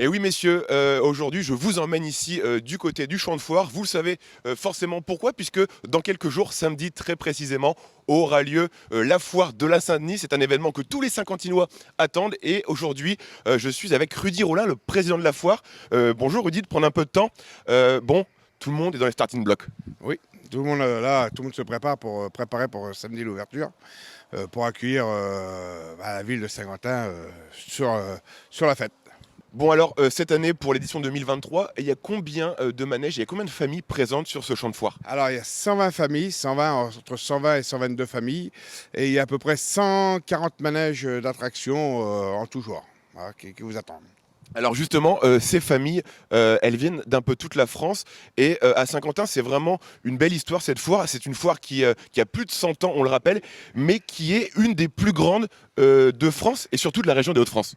Et oui, messieurs, aujourd'hui, je vous emmène ici du côté du champ de foire. Vous le savez forcément pourquoi, puisque dans quelques jours, samedi très précisément, aura lieu la foire de la Saint-Denis. C'est un événement que tous les Saint-Quentinois attendent. Et aujourd'hui, je suis avec Rudy Rollin, le président de la foire. Bonjour Rudy, de prendre un peu de temps. Bon, tout le monde est dans les starting blocks. Oui, tout le monde là, tout le monde se prépare pour préparer pour samedi l'ouverture, pour accueillir la ville de Saint-Quentin sur la fête. Bon alors, cette année, pour l'édition 2023, il y a combien de manèges, il y a combien de familles présentes sur ce champ de foire? Alors il y a 120 familles, entre 120 et 122 familles, et il y a à peu près 140 manèges d'attractions en tout genre, voilà, qui vous attendent. Alors justement, ces familles, elles viennent d'un peu toute la France et à Saint-Quentin, c'est vraiment une belle histoire cette foire. C'est une foire qui a plus de 100 ans, on le rappelle, mais qui est une des plus grandes de France et surtout de la région des Hauts-de-France.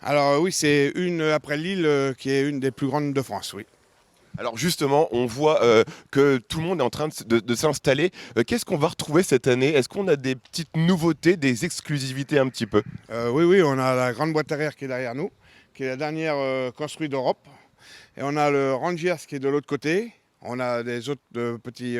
Alors oui, c'est une après Lille qui est une des plus grandes de France, oui. Alors justement, on voit que tout le monde est en train de s'installer. Qu'est-ce qu'on va retrouver cette année? Est-ce qu'on a des petites nouveautés, des exclusivités un petit peu? Oui, on a la grande boîte arrière qui est derrière nous, qui est la dernière construite d'Europe. Et on a le Rangers qui est de l'autre côté. On a des autres petits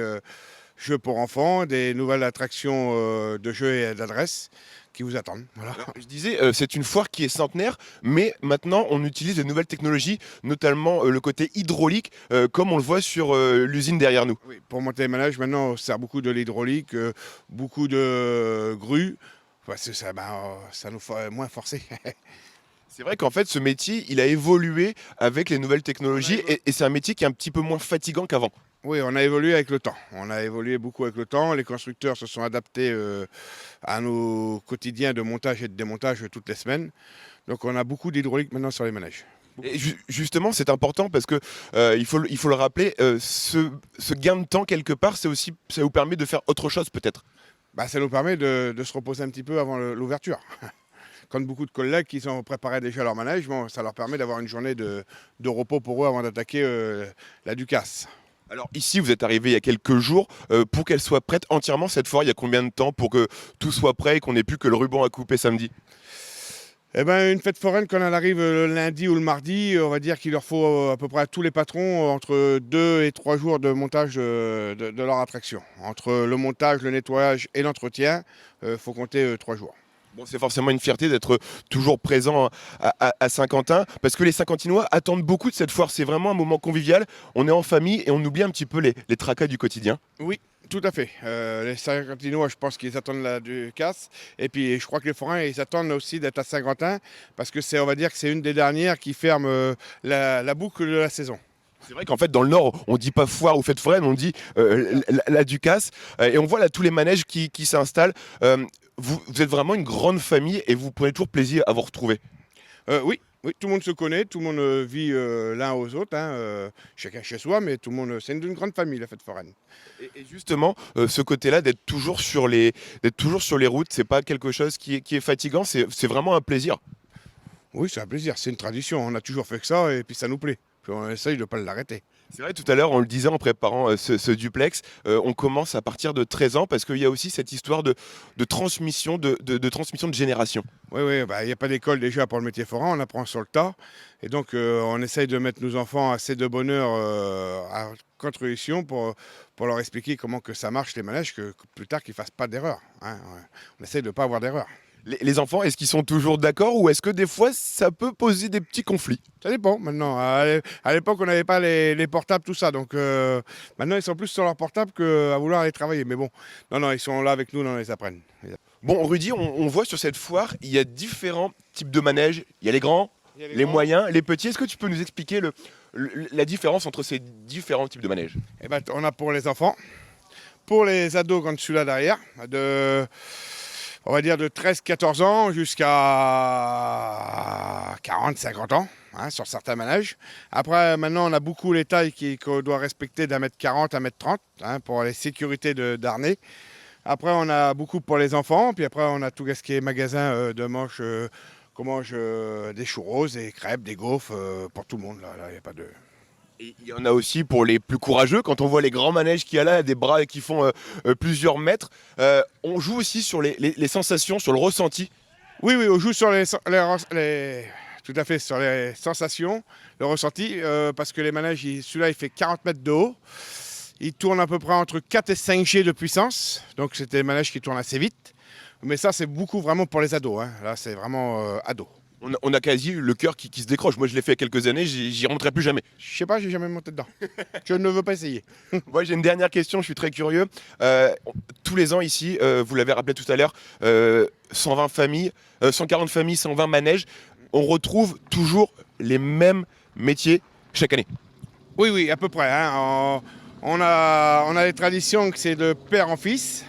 jeux pour enfants, des nouvelles attractions de jeux et d'adresses qui vous attendent. Voilà. Alors, je disais, c'est une foire qui est centenaire, mais maintenant on utilise de nouvelles technologies, notamment le côté hydraulique, comme on le voit sur l'usine derrière nous. Oui, pour monter les manèges, maintenant, on sert beaucoup de l'hydraulique, beaucoup de grues. Enfin, ça nous fait moins forcer. C'est vrai qu'en fait, ce métier, il a évolué avec les nouvelles On a technologies évo- et c'est un métier qui est un petit peu moins fatigant qu'avant. Oui, on a évolué avec le temps. On a évolué beaucoup avec le temps. Les constructeurs se sont adaptés à nos quotidiens de montage et de démontage toutes les semaines. Donc on a beaucoup d'hydraulique maintenant sur les manèges. Et justement, c'est important parce que il faut le rappeler, ce gain de temps quelque part, c'est aussi, ça vous permet de faire autre chose peut-être. Ça nous permet de se reposer un petit peu avant l'ouverture. Comme beaucoup de collègues qui ont préparé déjà leur manège, bon, ça leur permet d'avoir une journée de repos pour eux avant d'attaquer la Ducasse. Alors ici, vous êtes arrivé il y a quelques jours. Pour qu'elle soit prête entièrement cette foire, il y a combien de temps pour que tout soit prêt et qu'on n'ait plus que le ruban à couper samedi? Eh ben, une fête foraine, quand elle arrive le lundi ou le mardi, on va dire qu'il leur faut à peu près à tous les patrons entre 2 et 3 jours de montage de leur attraction. Entre le montage, le nettoyage et l'entretien, il faut compter 3 jours. Bon, c'est forcément une fierté d'être toujours présent à Saint-Quentin, parce que les Saint-Quentinois attendent beaucoup de cette foire. C'est vraiment un moment convivial. On est en famille et on oublie un petit peu les tracas du quotidien. Oui, tout à fait. Les Saint-Quentinois, je pense qu'ils attendent la Ducasse. Et puis, je crois que les forains, ils attendent aussi d'être à Saint-Quentin, parce que on va dire que c'est une des dernières qui ferme la boucle de la saison. C'est vrai qu'en fait, dans le Nord, on dit pas foire ou fête foraine, on dit la Ducasse. Et on voit là tous les manèges qui s'installent. Vous êtes vraiment une grande famille et vous prenez toujours plaisir à vous retrouver. Oui, oui, tout le monde se connaît, tout le monde vit l'un aux autres, hein, chacun chez soi, mais tout le monde, c'est une grande famille, la fête foraine. Et justement, ce côté-là d'être toujours sur les routes, c'est pas quelque chose qui est fatigant, c'est vraiment un plaisir. Oui, c'est un plaisir, c'est une tradition, on a toujours fait que ça, et puis ça nous plaît. Puis on essaye de ne pas l'arrêter. C'est vrai, tout à l'heure, on le disait en préparant ce duplex, on commence à partir de 13 ans parce qu'il y a aussi cette histoire de transmission, de transmission de génération. Oui, oui, il n'y a pas d'école déjà pour le métier forain, on apprend sur le tas. Et donc, on essaye de mettre nos enfants assez de bonheur à contribution pour leur expliquer comment que ça marche les manèges, que plus tard qu'ils ne fassent pas d'erreur, hein. On essaye de ne pas avoir d'erreur. Les enfants, est-ce qu'ils sont toujours d'accord ou est-ce que des fois, ça peut poser des petits conflits? Ça dépend maintenant. À l'époque, on n'avait pas les portables, tout ça. Donc maintenant, ils sont plus sur leur portable qu'à vouloir aller travailler. Mais bon, non, non, ils sont là avec nous, non, ils apprennent. Bon, Rudy, on voit sur cette foire, il y a différents types de manèges. Il y a les grands, Il y a les grands. moyens, les petits. Est-ce que tu peux nous expliquer la différence entre ces différents types de manèges? Eh ben, on a pour les enfants, pour les ados, quand celui-là derrière, on va dire de 13-14 ans jusqu'à 40-50 ans, hein, sur certains manèges. Après, maintenant, on a beaucoup les tailles qu'on doit respecter d'1m40 à 1m30, hein, pour les sécurités d'harnais. Après, on a beaucoup pour les enfants. Puis après, on a tout ce qui est magasin de manches, qu'on mange des churros, des crêpes, des gaufres, pour tout le monde. Là, il n'y a pas de... Et il y en a aussi pour les plus courageux, quand on voit les grands manèges qu'il y a là, des bras qui font plusieurs mètres. On joue aussi sur les sensations, sur le ressenti. Oui, oui, on joue sur tout à fait, sur les sensations, le ressenti, parce que les manèges, celui-là, il fait 40 mètres de haut. Il tourne à peu près entre 4 et 5 G de puissance. Donc, c'est des manèges qui tournent assez vite. Mais ça, c'est beaucoup vraiment pour les ados, hein. Là, c'est vraiment ado. On a quasi le cœur qui se décroche. Moi, je l'ai fait il y a quelques années, j'y rentrerai plus jamais. Je sais pas, j'ai jamais monté dedans. Je ne veux pas essayer. Moi, j'ai une dernière question, je suis très curieux. Tous les ans ici, vous l'avez rappelé tout à l'heure, 120 familles, 140 familles, 120 manèges. On retrouve toujours les mêmes métiers chaque année. Oui, oui, à peu près, hein. On a les traditions que c'est de père en fils.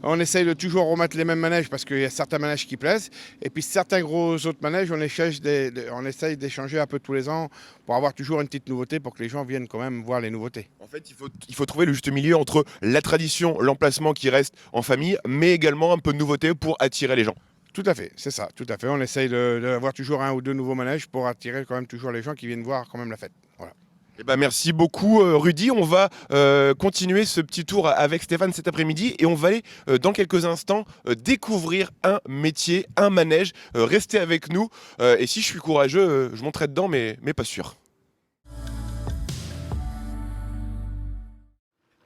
On essaye de toujours remettre les mêmes manèges parce qu'il y a certains manèges qui plaisent. Et puis certains gros autres manèges, on essaye d'échanger un peu tous les ans pour avoir toujours une petite nouveauté pour que les gens viennent quand même voir les nouveautés. En fait, il faut trouver le juste milieu entre la tradition, l'emplacement qui reste en famille, mais également un peu de nouveauté pour attirer les gens. Tout à fait, c'est ça, tout à fait. On essaye d'avoir toujours un ou deux nouveaux manèges pour attirer quand même toujours les gens qui viennent voir quand même la fête. Voilà. Eh ben, merci beaucoup Rudy. On va continuer ce petit tour avec Stéphane cet après-midi et on va aller dans quelques instants découvrir un métier, un manège. Restez avec nous et si je suis courageux, je monterai dedans mais pas sûr.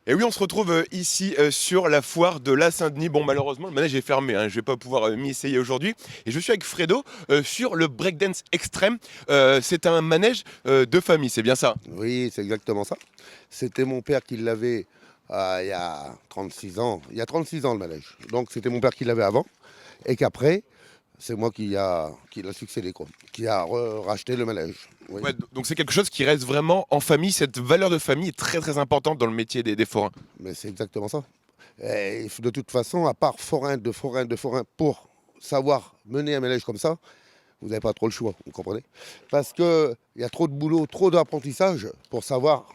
Et oui, on se retrouve ici sur la foire de la Saint-Denis. Bon, malheureusement, le manège est fermé, hein, je ne vais pas pouvoir m'y essayer aujourd'hui. Et je suis avec Fredo sur le breakdance extrême. C'est un manège de famille, c'est bien ça? Oui, c'est exactement ça. C'était mon père qui l'avait il y a 36 ans. Il y a 36 ans le manège. Donc c'était mon père qui l'avait avant. Et qu'après, c'est moi qui l'a succédé, quoi. Qui a racheté le manège. Oui. Ouais, donc c'est quelque chose qui reste vraiment en famille. Cette valeur de famille est très très importante dans le métier des forains. Mais c'est exactement ça. Et de toute façon, à part forain, pour savoir mener un manège comme ça, vous n'avez pas trop le choix, vous comprenez? Parce qu'il y a trop de boulot, trop d'apprentissage pour savoir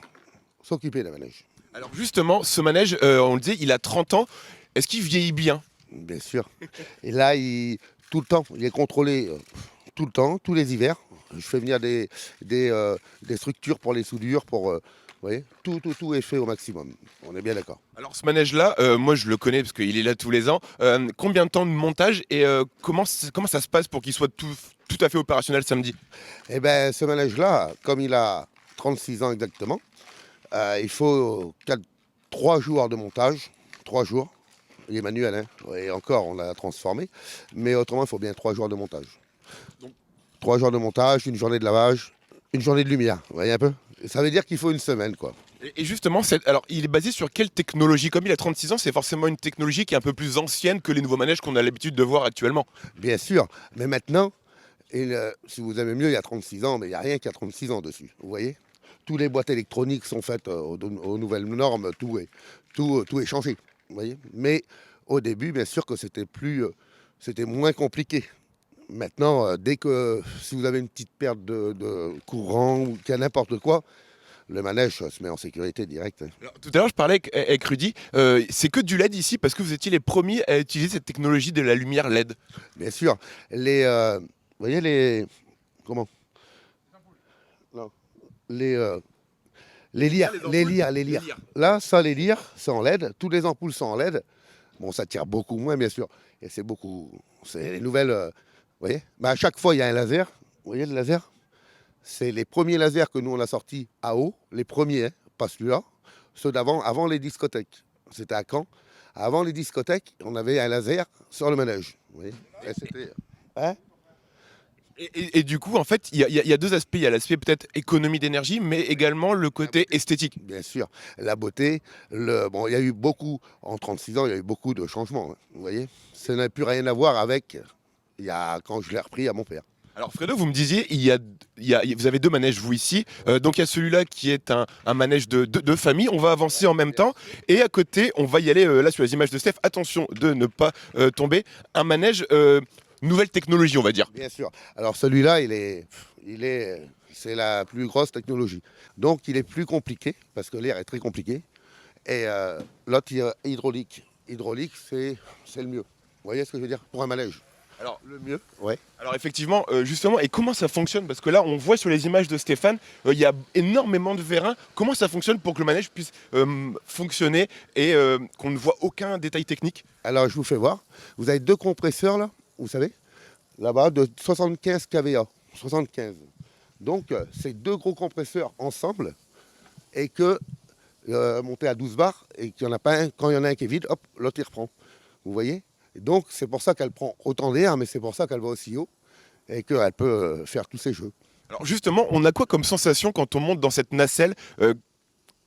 s'occuper d'un manège. Alors justement, ce manège, on le disait, il a 30 ans. Est-ce qu'il vieillit bien? Bien sûr. Et là, tout le temps, il est contrôlé tout le temps, tous les hivers. Je fais venir des structures pour les soudures, vous voyez, tout est fait au maximum. On est bien d'accord. Alors ce manège-là, moi je le connais parce qu'il est là tous les ans. Combien de temps de montage et comment ça se passe pour qu'il soit tout à fait opérationnel samedi? Eh bien, ce manège-là, comme il a 36 ans exactement, il faut 3 jours de montage, 3 jours. Il est manuel, hein. Et encore, on l'a transformé. Mais autrement, il faut bien 3 jours de montage. Donc, 3 jours de montage, une journée de lavage, une journée de lumière. Vous voyez un peu? Ça veut dire qu'il faut une semaine, quoi. Et justement, alors, il est basé sur quelle technologie? Comme il a 36 ans, c'est forcément une technologie qui est un peu plus ancienne que les nouveaux manèges qu'on a l'habitude de voir actuellement. Bien sûr, mais maintenant, si vous aimez mieux, il y a 36 ans, mais il n'y a rien qui a 36 ans dessus. Vous voyez? Toutes les boîtes électroniques sont faites aux nouvelles normes, tout est changé. Vous voyez? Mais au début, bien sûr que c'était moins compliqué. Maintenant, si vous avez une petite perte de courant ou qu'il y a n'importe quoi, le manège se met en sécurité direct. Alors, tout à l'heure, je parlais avec Rudy. C'est que du LED ici parce que vous étiez les premiers à utiliser cette technologie de la lumière LED. Bien sûr. Vous voyez les... Comment? Non. Les lyres. Les lyres. Là, ça, les lyres, c'est en LED. Toutes les ampoules sont en LED. Bon, ça tire beaucoup moins, bien sûr. Et c'est les nouvelles... vous voyez? Mais à chaque fois, il y a un laser. Vous voyez le laser? C'est les premiers lasers que nous, on a sortis à eau. Les premiers, hein, pas celui-là. Ceux d'avant, avant les discothèques. C'était à Caen. Avant les discothèques, on avait un laser sur le manège. Vous voyez? Et c'était... Hein? Et du coup, en fait, il y a deux aspects. Il y a l'aspect peut-être économie d'énergie, mais également le côté esthétique. Bien sûr. La beauté. Bon, il y a eu beaucoup, en 36 ans, il y a eu beaucoup de changements. Hein, vous voyez? Ça n'a plus rien à voir avec quand je l'ai repris à mon père. Alors Fredo, vous me disiez, vous avez deux manèges, vous ici. Donc il y a celui-là qui est un manège de famille. On va avancer en même temps. Et à côté, on va y aller, là sur les images de Steph. Attention de ne pas tomber. Un manège nouvelle technologie, on va dire. Bien sûr. Alors celui-là, c'est la plus grosse technologie. Donc il est plus compliqué, parce que l'air est très compliqué. Et l'autre, hydraulique. Hydraulique, c'est le mieux. Vous voyez ce que je veux dire? Pour un manège. Alors, Le mieux, ouais. Alors effectivement, justement, et comment ça fonctionne? Parce que là, on voit sur les images de Stéphane, il y a énormément de vérins. Comment ça fonctionne pour que le manège puisse fonctionner et qu'on ne voit aucun détail technique? Alors je vous fais voir. Vous avez 2 compresseurs là, vous savez, là-bas de 75 kVA. 75. Donc, c'est deux gros compresseurs ensemble et que monter à 12 bars et qu'il y en a pas un, quand il y en a un qui est vide, hop, l'autre il reprend. Vous voyez? Et donc, c'est pour ça qu'elle prend autant d'air, mais c'est pour ça qu'elle va aussi haut et qu'elle peut faire tous ces jeux. Alors justement, on a quoi comme sensation quand on monte dans cette nacelle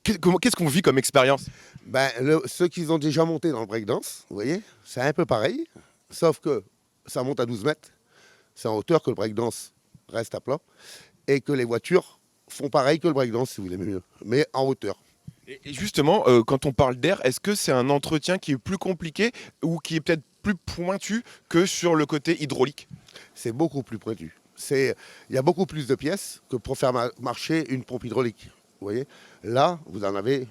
Qu'est-ce qu'on vit comme expérience? Ben, ceux qui ont déjà monté dans le breakdance, vous voyez, c'est un peu pareil, sauf que ça monte à 12 mètres, c'est en hauteur que le breakdance reste à plat, et que les voitures font pareil que le breakdance, si vous voulez mieux, mais en hauteur. Et justement, quand on parle d'air, est-ce que c'est un entretien qui est plus compliqué ou qui est peut-être plus pointu que sur le côté hydraulique? C'est beaucoup plus pointu. Il y a beaucoup plus de pièces que pour faire marcher une pompe hydraulique. Vous voyez, là, vous en avez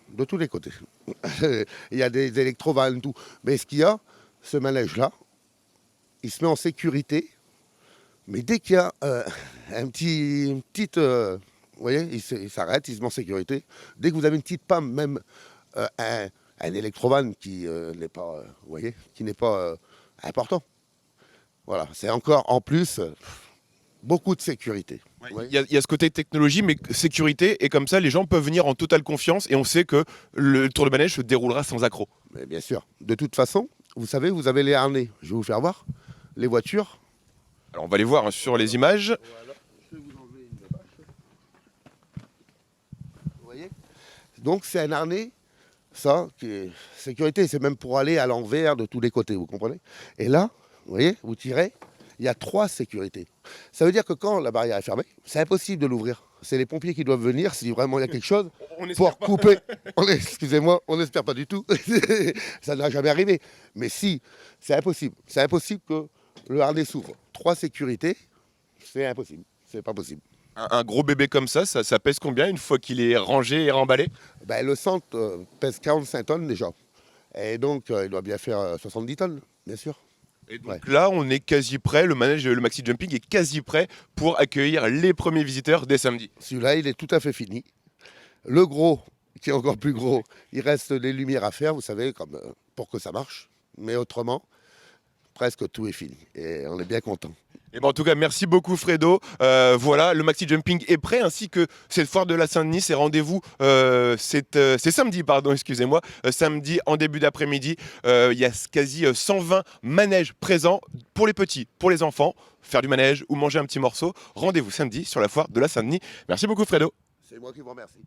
de tous les côtés. Il y a des électrovannes, tout. Mais ce qu'il y a, ce manège-là, il se met en sécurité. Mais dès qu'il y a vous voyez, il s'arrête, il se met en sécurité. Dès que vous avez une petite panne, même un électrovan qui n'est pas, vous voyez, qui n'est pas important. Voilà, c'est encore en plus beaucoup de sécurité. Il y a ce côté technologie, mais sécurité, et comme ça, les gens peuvent venir en totale confiance et on sait que le tour de manège se déroulera sans accroc. Mais bien sûr. De toute façon, vous savez, vous avez les harnais. Je vais vous faire voir. Les voitures. Alors on va les voir sur les images. Voilà. Je vais vous enlever une bâche. Vous voyez? Donc c'est un harnais, ça, qui est sécurité. C'est même pour aller à l'envers de tous les côtés, vous comprenez? Et là, vous voyez, vous tirez, il y a 3 sécurités. Ça veut dire que quand la barrière est fermée, c'est impossible de l'ouvrir. C'est les pompiers qui doivent venir, si vraiment il y a quelque chose, pour couper. Excusez-moi, on n'espère pas du tout. Ça n'a jamais arrivé. Mais si, c'est impossible. C'est impossible que le harnais s'ouvre. 3 sécurités, c'est impossible. C'est pas possible. Un gros bébé comme ça pèse combien une fois qu'il est rangé et remballé? Ben, le centre pèse 45 tonnes déjà. Et donc, il doit bien faire 70 tonnes, bien sûr. Et donc là, on est quasi prêt, le manège, le maxi jumping est quasi prêt pour accueillir les premiers visiteurs dès samedi. Celui-là, il est tout à fait fini. Le gros, qui est encore plus gros, il reste des lumières à faire, vous savez, comme pour que ça marche. Mais autrement, presque tout est fini. Et on est bien content. Et ben en tout cas, merci beaucoup Fredo. Voilà, le maxi jumping est prêt, ainsi que cette foire de la Saint-Denis. C'est rendez-vous, c'est samedi, pardon, excusez-moi, samedi en début d'après-midi. Il y a quasi 120 manèges présents pour les petits, pour les enfants. Faire du manège ou manger un petit morceau. Rendez-vous samedi sur la foire de la Saint-Denis. Merci beaucoup Fredo. C'est moi qui vous remercie.